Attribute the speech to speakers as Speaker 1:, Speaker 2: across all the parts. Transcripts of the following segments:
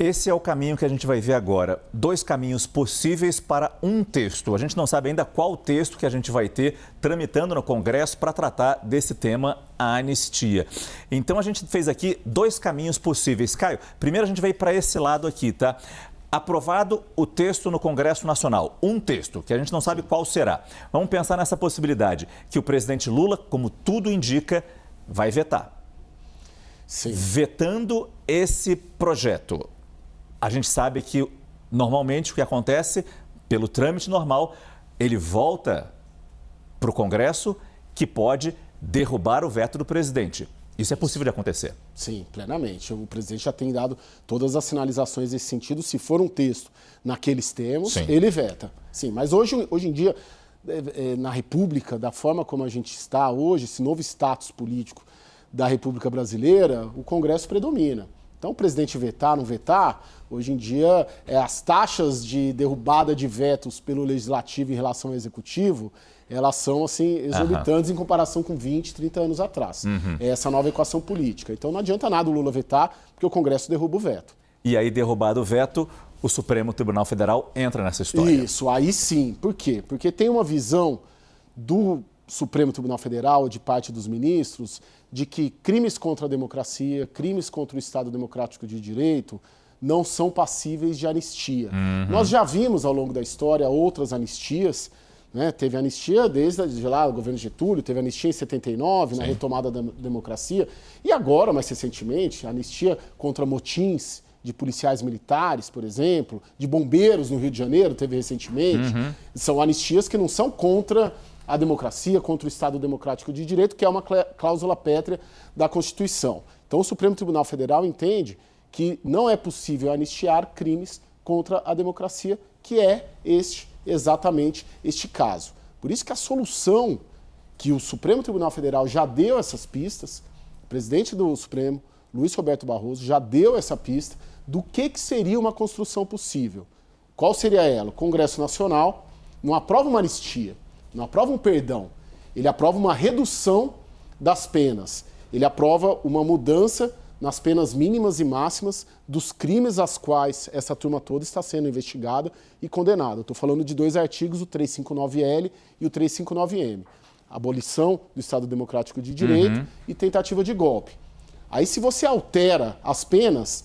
Speaker 1: Esse é o caminho que a gente vai ver agora. 2 caminhos possíveis para um texto. A gente não sabe ainda qual texto que a gente vai ter tramitando no Congresso para tratar desse tema, a anistia. Então a gente fez aqui 2 caminhos possíveis. Caio, primeiro a gente vai para esse lado aqui, tá? Aprovado o texto no Congresso Nacional, um texto, que a gente não sabe qual será. Vamos pensar nessa possibilidade, que o presidente Lula, como tudo indica, vai vetar.
Speaker 2: Sim.
Speaker 1: Vetando esse projeto, a gente sabe que normalmente o que acontece, pelo trâmite normal, ele volta para o Congresso, que pode derrubar o veto do presidente. Isso é possível de acontecer?
Speaker 2: Sim, plenamente. O presidente já tem dado todas as sinalizações nesse sentido. Se for um texto naqueles termos,
Speaker 1: Sim,
Speaker 2: ele veta. Sim, mas hoje em dia, na República, da forma como a gente está hoje, esse novo status político da República Brasileira, o Congresso predomina. Então, o presidente vetar, não vetar, hoje em dia, as taxas de derrubada de vetos pelo Legislativo em relação ao Executivo, elas são, assim, exorbitantes em comparação com 20, 30 anos atrás. É essa nova equação política. Então, não adianta nada o Lula vetar, porque o Congresso derruba o veto.
Speaker 1: E aí, derrubado o veto, o Supremo Tribunal Federal entra nessa história.
Speaker 2: Isso, aí sim. Por quê? Porque tem uma visão do Supremo Tribunal Federal, de parte dos ministros, de que crimes contra a democracia, crimes contra o Estado Democrático de Direito, não são passíveis de anistia. Nós já vimos ao longo da história outras anistias, né? Teve anistia desde lá, o governo Getúlio, teve anistia em 79, na retomada da democracia, e agora, mais recentemente, anistia contra motins de policiais militares, por exemplo, de bombeiros no Rio de Janeiro, teve recentemente. São anistias que não são contra a democracia, contra o Estado Democrático de Direito, que é uma cláusula pétrea da Constituição. Então, o Supremo Tribunal Federal entende que não é possível anistiar crimes contra a democracia, que é exatamente este caso. Por isso que a solução que o Supremo Tribunal Federal já deu essas pistas, o presidente do Supremo, Luiz Roberto Barroso, já deu essa pista do que seria uma construção possível. Qual seria ela? O Congresso Nacional não aprova uma anistia, não aprova um perdão, ele aprova uma redução das penas, ele aprova uma mudança nas penas mínimas e máximas dos crimes às quais essa turma toda está sendo investigada e condenada. Estou falando de 2 artigos, o 359L e o 359M. Abolição do Estado Democrático de Direito e tentativa de golpe. Aí, se você altera as penas,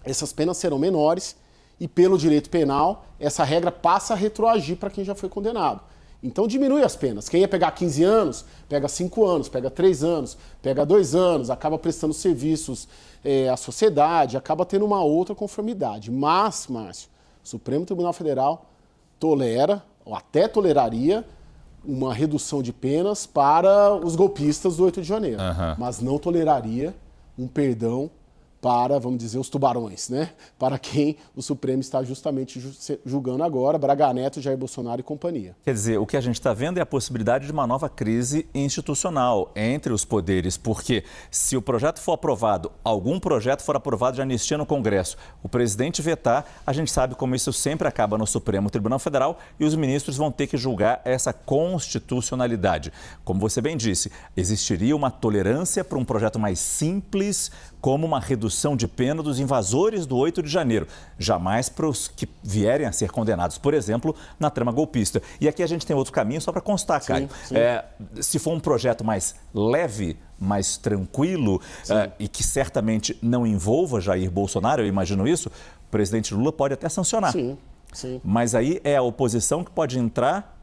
Speaker 2: essas penas serão menores e, pelo direito penal, essa regra passa a retroagir para quem já foi condenado. Então diminui as penas. Quem ia pegar 15 anos, pega 5 anos, pega 3 anos, pega 2 anos, acaba prestando serviços à sociedade, acaba tendo uma outra conformidade. Mas, Márcio, o Supremo Tribunal Federal tolera, ou até toleraria, uma redução de penas para os golpistas do 8 de janeiro. Mas não toleraria um perdão para, vamos dizer, os tubarões, né? Para quem o Supremo está justamente julgando agora, Braga Neto, Jair Bolsonaro e companhia.
Speaker 1: Quer dizer, o que a gente está vendo é a possibilidade de uma nova crise institucional entre os poderes, porque se o projeto for aprovado, algum projeto for aprovado de anistia no Congresso, o presidente vetar, a gente sabe como isso sempre acaba no Supremo Tribunal Federal e os ministros vão ter que julgar essa constitucionalidade. Como você bem disse, existiria uma tolerância para um projeto mais simples, como uma redução de pena dos invasores do 8 de janeiro, jamais para os que vierem a ser condenados, por exemplo, na trama golpista. E aqui a gente tem outro caminho, só para constar, Caio.
Speaker 2: Sim.
Speaker 1: Se for um projeto mais leve, mais tranquilo, e que certamente não envolva Jair Bolsonaro, eu imagino isso, o presidente Lula pode até sancionar.
Speaker 2: Sim.
Speaker 1: Mas aí é a oposição que pode entrar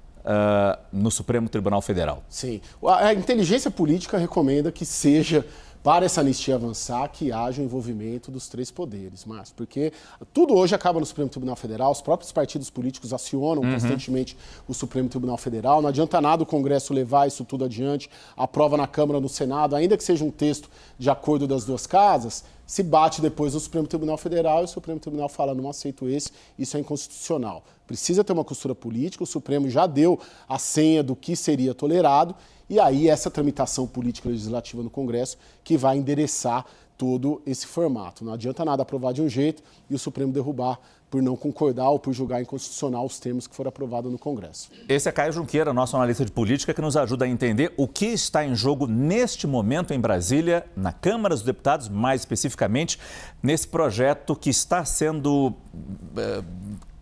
Speaker 1: no Supremo Tribunal Federal.
Speaker 2: Sim. A inteligência política recomenda que seja, para essa anistia avançar, que haja o envolvimento dos 3 poderes, Márcio, porque tudo hoje acaba no Supremo Tribunal Federal, os próprios partidos políticos acionam constantemente o Supremo Tribunal Federal, não adianta nada o Congresso levar isso tudo adiante, aprova na Câmara, no Senado, ainda que seja um texto de acordo das 2 casas, se bate depois no Supremo Tribunal Federal e o Supremo Tribunal fala, não aceito esse, isso é inconstitucional. Precisa ter uma costura política, o Supremo já deu a senha do que seria tolerado, e aí essa tramitação política legislativa no Congresso que vai endereçar todo esse formato. Não adianta nada aprovar de um jeito e o Supremo derrubar por não concordar ou por julgar inconstitucional os termos que foram aprovados no Congresso.
Speaker 1: Esse é Caio Junqueira, nosso analista de política, que nos ajuda a entender o que está em jogo neste momento em Brasília, na Câmara dos Deputados, mais especificamente, nesse projeto que está sendo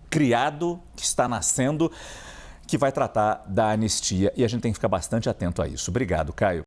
Speaker 1: criado, que está nascendo, que vai tratar da anistia. E a gente tem que ficar bastante atento a isso. Obrigado, Caio.